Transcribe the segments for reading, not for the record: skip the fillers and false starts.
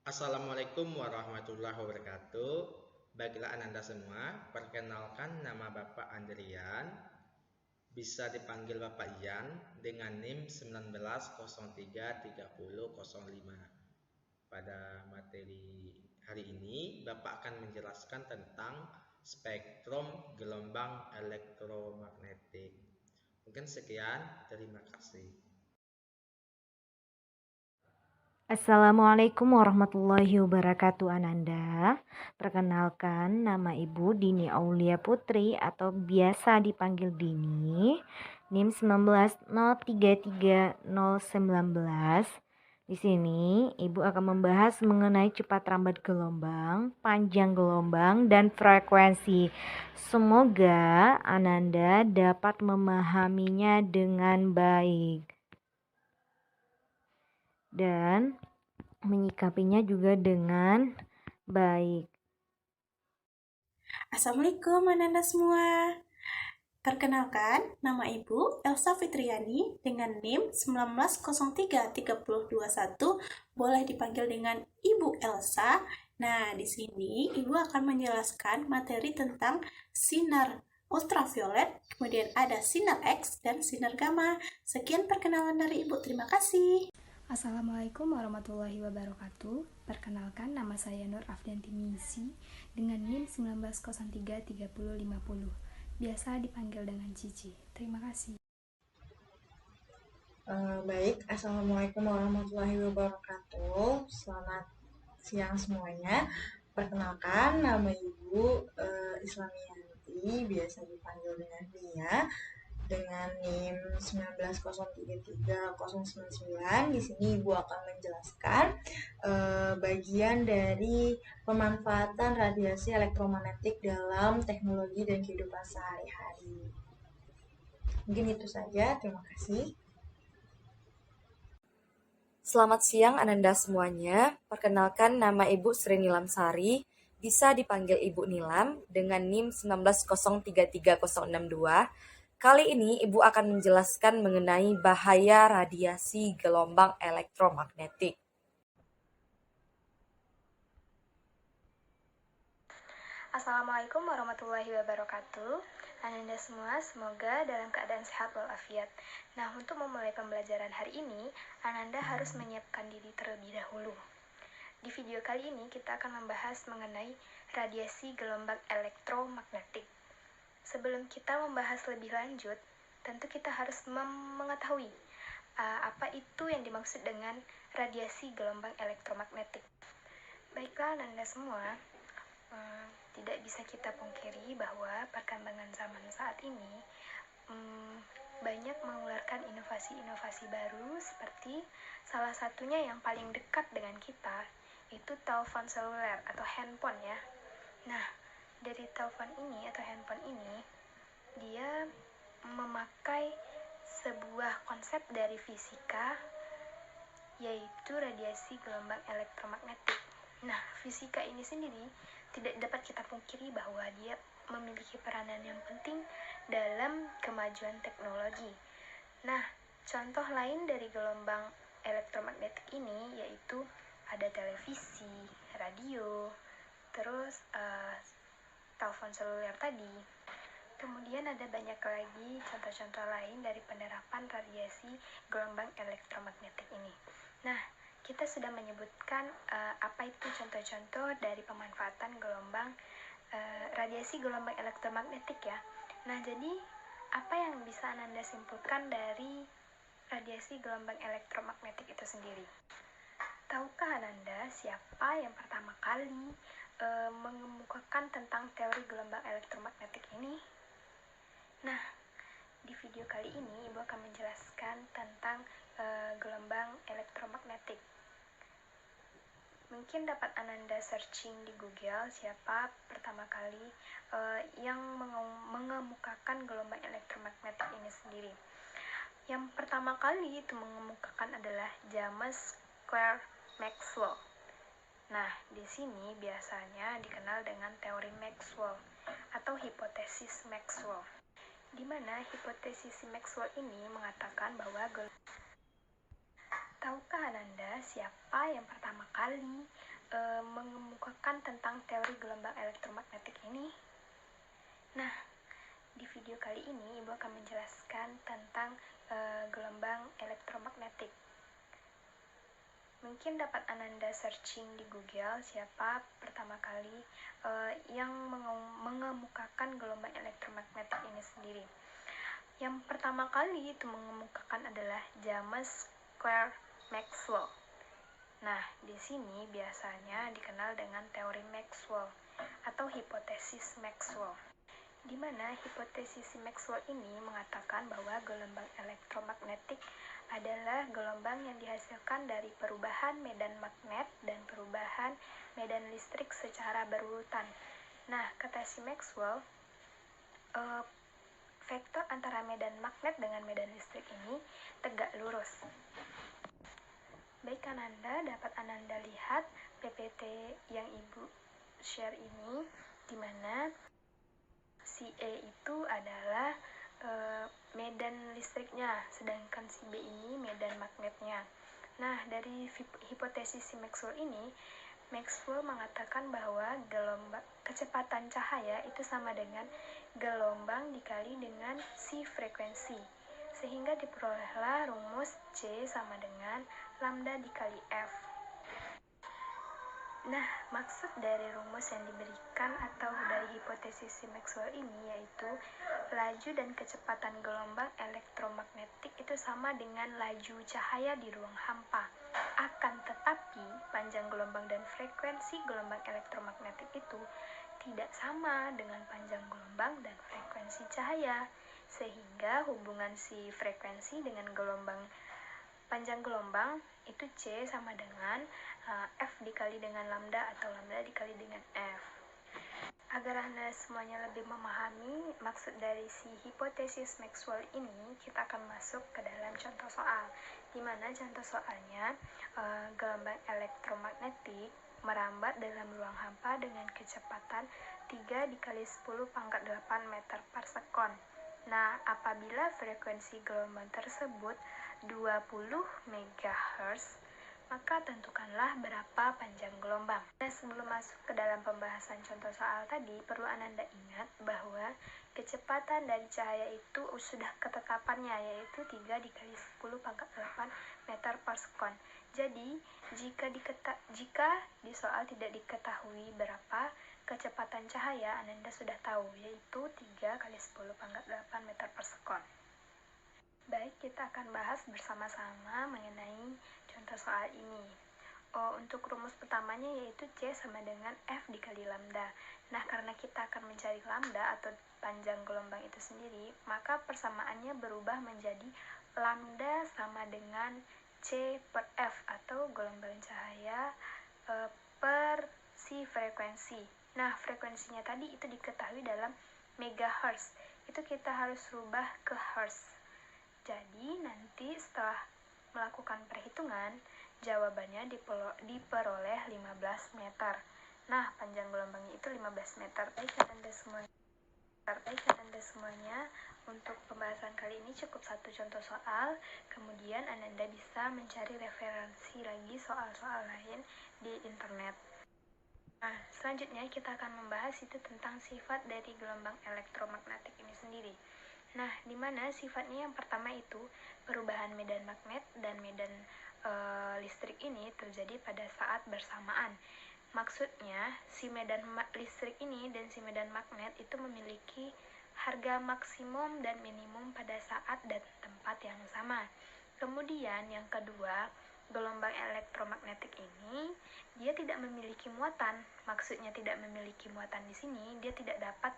Assalamualaikum warahmatullahi wabarakatuh. Baiklah Ananda semua, perkenalkan nama Bapak Andrian, bisa dipanggil Bapak Ian dengan NIM 19033005. Pada materi hari ini, Bapak akan menjelaskan tentang spektrum gelombang elektromagnetik. Mungkin sekian, terima kasih. Assalamualaikum warahmatullahi wabarakatuh Ananda. Perkenalkan, nama Ibu Dini Aulia Putri atau biasa dipanggil Dini, NIM 19033 Di sini Ibu akan membahas mengenai cepat rambat gelombang, panjang gelombang, dan frekuensi. Semoga Ananda dapat memahaminya dengan baik dan menyikapinya juga dengan baik. Assalamualaikum Ananda semua. Perkenalkan, nama Ibu Elsa Fitriani dengan NIM 19033021, boleh dipanggil dengan Ibu Elsa. Nah, di sini Ibu akan menjelaskan materi tentang sinar ultraviolet, kemudian ada sinar X dan sinar gamma. Sekian perkenalan dari Ibu, terima kasih. Assalamualaikum warahmatullahi wabarakatuh. Perkenalkan, nama saya Nur Afdanti Misi dengan NIM 19033050. Biasa dipanggil dengan Cici. Terima kasih. Baik, Assalamualaikum warahmatullahi wabarakatuh. Selamat siang semuanya. Perkenalkan, nama Ibu Islamiyanti, biasa dipanggil dengan Nia, dengan NIM 190330099. Di sini Ibu akan menjelaskan bagian dari pemanfaatan radiasi elektromagnetik dalam teknologi dan kehidupan sehari-hari. Mungkin itu saja, terima kasih. Selamat siang Ananda semuanya. Perkenalkan, nama Ibu Sri Nilam Sari, bisa dipanggil Ibu Nilam dengan NIM 190330062. Kali ini Ibu akan menjelaskan mengenai bahaya radiasi gelombang elektromagnetik. Assalamualaikum warahmatullahi wabarakatuh. Ananda semua, semoga dalam keadaan sehat walafiat. Nah, untuk memulai pembelajaran hari ini, Ananda harus menyiapkan diri terlebih dahulu. Di video kali ini, kita akan membahas mengenai radiasi gelombang elektromagnetik. Sebelum kita membahas lebih lanjut, tentu kita harus mengetahui apa itu yang dimaksud dengan radiasi gelombang elektromagnetik. Baiklah, Ananda semua, tidak bisa kita pungkiri bahwa perkembangan zaman saat ini banyak mengeluarkan inovasi-inovasi baru, seperti salah satunya yang paling dekat dengan kita itu telepon seluler atau handphone ya. Nah, dari telepon ini atau handphone ini, dia memakai sebuah konsep dari fisika, yaitu radiasi gelombang elektromagnetik. Nah, fisika ini sendiri tidak dapat kita pungkiri bahwa dia memiliki peranan yang penting dalam kemajuan teknologi. Nah, contoh lain dari gelombang elektromagnetik ini yaitu ada televisi, radio, terus telepon seluler tadi. Kemudian ada banyak lagi contoh-contoh lain dari penerapan radiasi gelombang elektromagnetik ini. Nah, kita sudah menyebutkan apa itu contoh-contoh dari pemanfaatan gelombang radiasi gelombang elektromagnetik ya. Nah, jadi apa yang bisa Ananda simpulkan dari radiasi gelombang elektromagnetik itu sendiri? Tahukah Ananda siapa yang pertama kali mengemukakan tentang teori gelombang elektromagnetik ini? Nah, di video kali ini Ibu akan menjelaskan tentang gelombang elektromagnetik. Mungkin dapat Ananda searching di Google siapa pertama kali yang mengemukakan gelombang elektromagnetik ini sendiri. Yang pertama kali itu mengemukakan adalah James Clerk Maxwell. Nah, di sini biasanya dikenal dengan teori Maxwell atau hipotesis Maxwell, di mana hipotesis Maxwell ini mengatakan bahwa tahukah Ananda siapa yang pertama kali mengemukakan tentang teori gelombang elektromagnetik ini? Nah, di video kali ini Ibu akan menjelaskan tentang gelombang elektromagnetik. Mungkin dapat Ananda searching di Google siapa pertama kali yang mengemukakan gelombang elektromagnetik ini sendiri. Yang pertama kali itu mengemukakan adalah James Clerk Maxwell. Nah, di sini biasanya dikenal dengan teori Maxwell atau hipotesis Maxwell, di mana hipotesis Maxwell ini mengatakan bahwa gelombang elektromagnetik adalah gelombang yang dihasilkan dari perubahan medan magnet dan perubahan medan listrik secara berurutan. Nah, kata si Maxwell, vektor antara medan magnet dengan medan listrik ini tegak lurus. Baik Ananda, dapat Ananda lihat PPT yang Ibu share ini, di mana si E itu adalah medan listriknya, sedangkan si B ini medan magnetnya. Nah, dari hipotesis si Maxwell ini, Maxwell mengatakan bahwa kecepatan cahaya itu sama dengan gelombang dikali dengan si frekuensi, sehingga diperolehlah rumus C sama dengan lambda dikali F. Nah, maksud dari rumus yang diberikan atau dari hipotesis si Maxwell ini yaitu laju dan kecepatan gelombang elektromagnetik itu sama dengan laju cahaya di ruang hampa. Akan tetapi, panjang gelombang dan frekuensi gelombang elektromagnetik itu tidak sama dengan panjang gelombang dan frekuensi cahaya, sehingga hubungan si frekuensi dengan panjang gelombang itu C sama dengan F dikali dengan lambda atau lambda dikali dengan F. Agar Anda semuanya lebih memahami maksud dari si hipotesis Maxwell ini, kita akan masuk ke dalam contoh soal, di mana contoh soalnya gelombang elektromagnetik merambat dalam ruang hampa dengan kecepatan 3 dikali 10 pangkat 8 meter per sekon. Nah, apabila frekuensi gelombang tersebut 20 MHz, maka tentukanlah berapa panjang gelombang. Nah, sebelum masuk ke dalam pembahasan contoh soal tadi, perlu Ananda ingat bahwa kecepatan dari cahaya itu sudah ketetapannya, yaitu 3 dikali 10 pangkat 8 meter per sekon. Jadi, jika di soal tidak diketahui berapa kecepatan cahaya, Ananda sudah tahu, yaitu 3 kali 10 pangkat 8 meter per sekon. Baik, kita akan bahas bersama-sama mengenai contoh soal ini. Untuk rumus pertamanya yaitu C sama dengan F dikali lambda. Nah, karena kita akan mencari lambda atau panjang gelombang itu sendiri, maka persamaannya berubah menjadi lambda sama dengan C per F atau gelombang cahaya per si frekuensi. Nah, frekuensinya tadi itu diketahui dalam megahertz. Itu kita harus rubah ke hertz. Jadi, nanti setelah melakukan perhitungan, jawabannya diperoleh 15 meter. Nah, panjang gelombangnya itu 15 meter. Baik Anda semuanya, untuk pembahasan kali ini cukup satu contoh soal. Kemudian Anda bisa mencari referensi lagi soal-soal lain di internet. Nah, selanjutnya kita akan membahas itu tentang sifat dari gelombang elektromagnetik ini sendiri. Nah, di mana sifatnya yang pertama itu perubahan medan magnet dan medan listrik ini terjadi pada saat bersamaan. Maksudnya, si medan listrik ini dan si medan magnet itu memiliki harga maksimum dan minimum pada saat dan tempat yang sama. Kemudian yang kedua, gelombang elektromagnetik ini dia tidak memiliki muatan. Maksudnya tidak memiliki muatan di sini, dia tidak dapat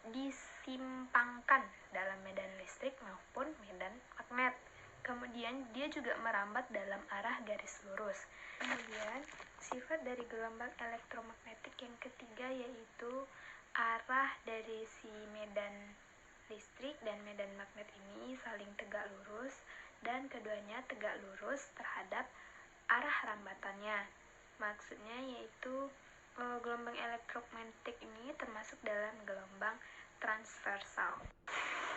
disimpangkan dalam medan listrik maupun medan magnet. Kemudian dia juga merambat dalam arah garis lurus. Kemudian sifat dari gelombang elektromagnetik yang ketiga yaitu arah dari si medan listrik dan medan magnet ini saling tegak lurus, dan keduanya tegak lurus terhadap arah rambatannya. Maksudnya yaitu gelombang elektromagnetik ini termasuk dalam gelombang transversal.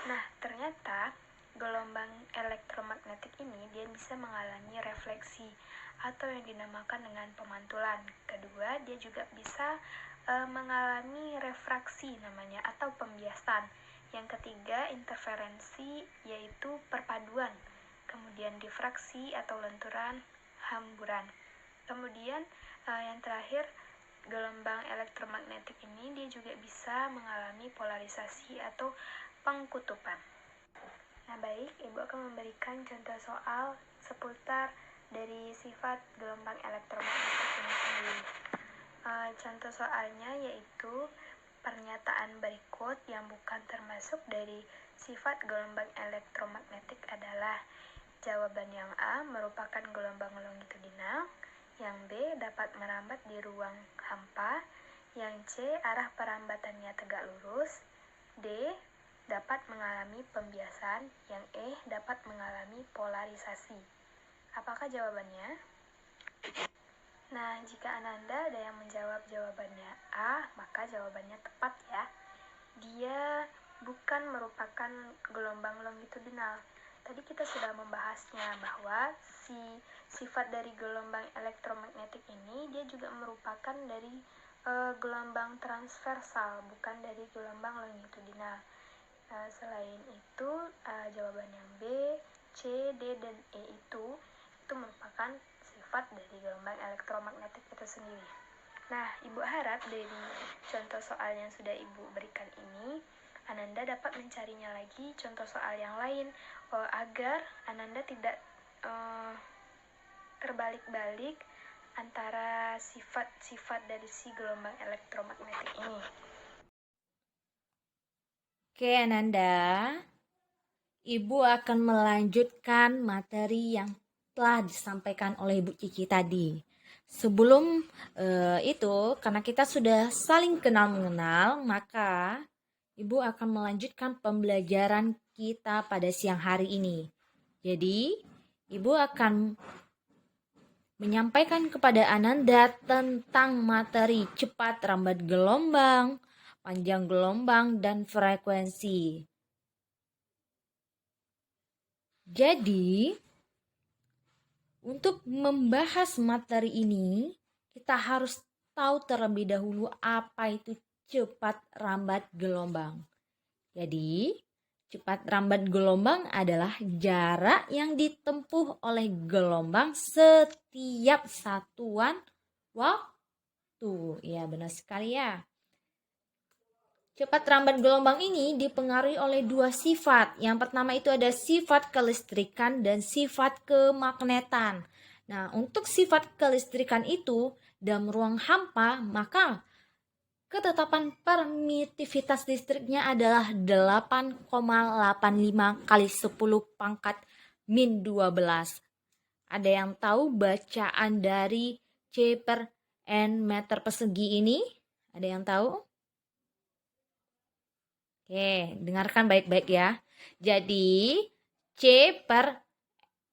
Nah, ternyata gelombang elektromagnetik ini dia bisa mengalami refleksi atau yang dinamakan dengan pemantulan. Kedua, dia juga bisa mengalami refraksi namanya atau pembiasan. Yang ketiga, interferensi, yaitu perpaduan. Kemudian difraksi atau lenturan, hamburan. Kemudian yang terakhir, gelombang elektromagnetik ini dia juga bisa mengalami polarisasi atau pengkutupan. Nah baik, Ibu akan memberikan contoh soal seputar dari sifat gelombang elektromagnetik ini sendiri. Contoh soalnya yaitu pernyataan berikut yang bukan termasuk dari sifat gelombang elektromagnetik adalah: jawaban yang A merupakan gelombang longitudinal, yang B dapat merambat di ruang hampa, yang C arah perambatannya tegak lurus, D dapat mengalami pembiasan, yang E dapat mengalami polarisasi. Apakah jawabannya? Nah, jika Ananda ada yang menjawab jawabannya A, maka jawabannya tepat ya. Dia bukan merupakan gelombang longitudinal. Tadi kita sudah membahasnya bahwa sifat dari gelombang elektromagnetik ini dia juga merupakan dari gelombang transversal, bukan dari gelombang longitudinal. Selain itu, jawaban yang B, C, D, dan E itu merupakan sifat dari gelombang elektromagnetik itu sendiri. Nah, Ibu harap dari contoh soal yang sudah Ibu berikan ini, Ananda dapat mencarinya lagi contoh soal yang lain agar Ananda tidak terbalik-balik antara sifat-sifat dari si gelombang elektromagnetik ini. Oke Ananda, Ibu akan melanjutkan materi yang telah disampaikan oleh Ibu Cici tadi. Sebelum itu, karena kita sudah saling kenal mengenal, maka Ibu akan melanjutkan pembelajaran kita pada siang hari ini. Jadi, Ibu akan menyampaikan kepada Ananda tentang materi cepat rambat gelombang, panjang gelombang, dan frekuensi. Jadi, untuk membahas materi ini, kita harus tahu terlebih dahulu apa itu cepat rambat gelombang. Jadi, cepat rambat gelombang adalah jarak yang ditempuh oleh gelombang setiap satuan waktu. Ya, benar sekali ya. Cepat rambat gelombang ini dipengaruhi oleh dua sifat. Yang pertama itu ada sifat kelistrikan dan sifat kemagnetan. Nah, untuk sifat kelistrikan itu dalam ruang hampa, maka ketetapan permitivitas listriknya adalah 8,85 kali 10 pangkat min 12. Ada yang tahu bacaan dari C per N meter persegi ini? Ada yang tahu? Oke, dengarkan baik-baik ya. Jadi, C per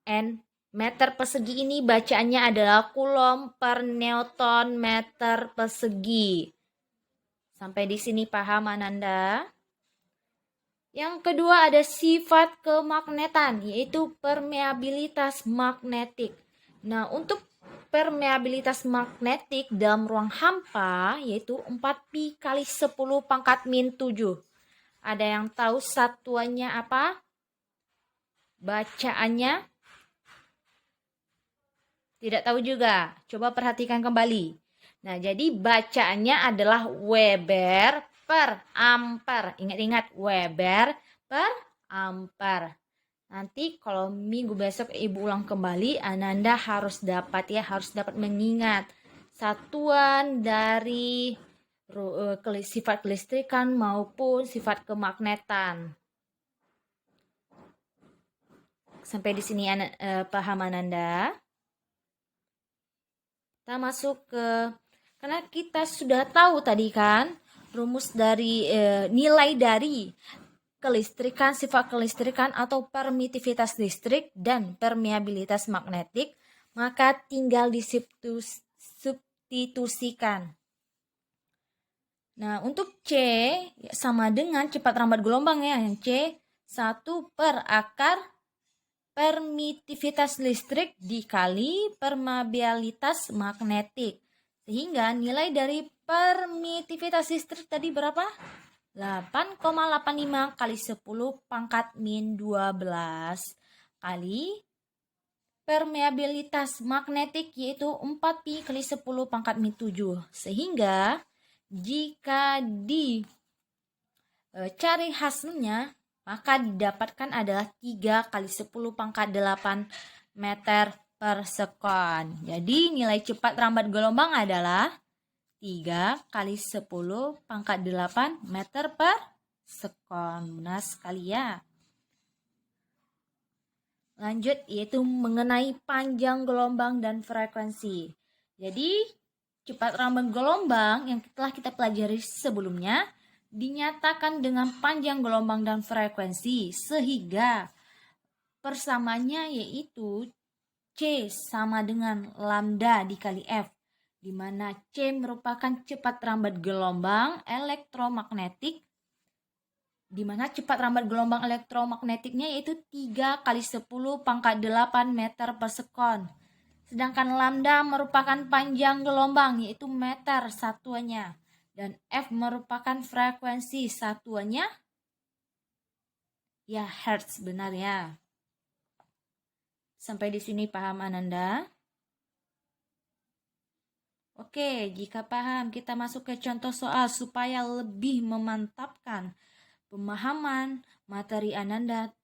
N meter persegi ini bacaannya adalah Coulomb per Newton meter persegi. Sampai di sini paham Ananda? Yang kedua ada sifat kemagnetan, yaitu permeabilitas magnetik. Nah, untuk permeabilitas magnetik dalam ruang hampa, yaitu 4pi kali 10 pangkat min 7. Ada yang tahu satuannya apa? Bacaannya? Tidak tahu juga. Coba perhatikan kembali. Nah, jadi bacaannya adalah Weber per ampere. Ingat-ingat, Weber per ampere. Nanti kalau minggu besok Ibu ulang kembali, Ananda harus dapat mengingat satuan dari sifat kelistrikan maupun sifat kemagnetan. Sampai di sini paham Ananda? Kita masuk karena kita sudah tahu tadi kan rumus dari nilai dari kelistrikan, sifat kelistrikan atau permitivitas listrik dan permeabilitas magnetik, maka tinggal disubstitusikan. Nah, untuk C sama dengan cepat rambat gelombang ya. Yang C 1 per akar permitivitas listrik dikali permeabilitas magnetik. Sehingga nilai dari permitivitas listrik tadi berapa? 8,85 kali 10 pangkat min 12 kali permeabilitas magnetik yaitu 4pi kali 10 pangkat min 7. Sehingga jika dicari hasilnya, maka didapatkan adalah 3 kali 10 pangkat 8 meter per sekon. Jadi nilai cepat rambat gelombang adalah 3 kali 10 pangkat 8 meter per sekon. Benar sekali ya. Lanjut, yaitu mengenai panjang gelombang dan frekuensi. Jadi cepat rambat gelombang yang telah kita pelajari sebelumnya dinyatakan dengan panjang gelombang dan frekuensi, sehingga persamaannya yaitu C sama dengan lambda dikali F, di mana C merupakan cepat rambat gelombang elektromagnetik, di mana cepat rambat gelombang elektromagnetiknya yaitu 3 kali 10 pangkat 8 meter per sekon. Sedangkan lambda merupakan panjang gelombang yaitu meter satuannya. Dan F merupakan frekuensi satuannya ya hertz, benar ya. Sampai di sini paham Ananda? Oke, jika paham kita masuk ke contoh soal supaya lebih memantapkan pemahaman materi Ananda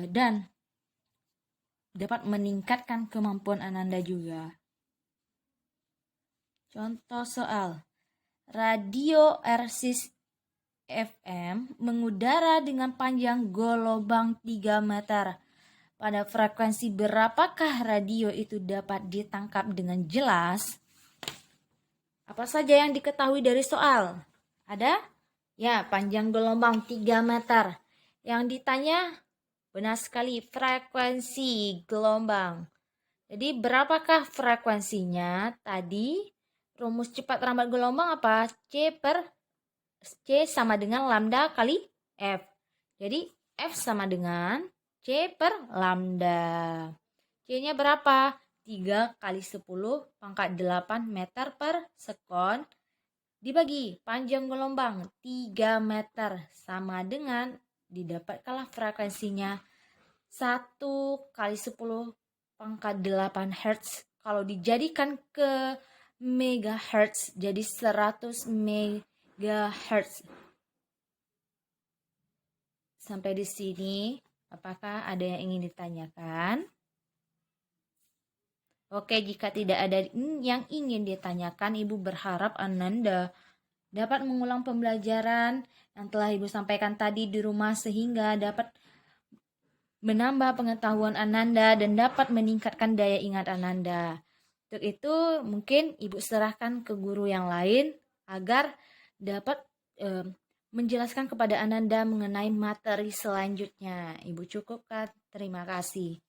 dan dapat meningkatkan kemampuan Ananda juga. Contoh soal. Radio RCS FM mengudara dengan panjang gelombang 3 meter. Pada frekuensi berapakah radio itu dapat ditangkap dengan jelas? Apa saja yang diketahui dari soal? Ada? Ya, panjang gelombang 3 meter. Yang ditanya, benar sekali, frekuensi gelombang. Jadi berapakah frekuensinya? Tadi rumus cepat rambat gelombang apa? C sama dengan lambda kali F. Jadi F sama dengan C per lambda. C-nya berapa? 3 kali 10 pangkat 8 meter per sekon dibagi panjang gelombang 3 meter sama dengan didapatkanlah frekuensinya 1 kali 10 pangkat 8 Hz. Kalau dijadikan ke megahertz jadi 100 megahertz. Sampai di sini, apakah ada yang ingin ditanyakan? Oke, jika tidak ada yang ingin ditanyakan, Ibu berharap Ananda dapat mengulang pembelajaran yang telah Ibu sampaikan tadi di rumah sehingga dapat menambah pengetahuan Ananda dan dapat meningkatkan daya ingat Ananda. Untuk itu mungkin Ibu serahkan ke guru yang lain agar dapat menjelaskan kepada Ananda mengenai materi selanjutnya. Ibu cukupkan. Terima kasih.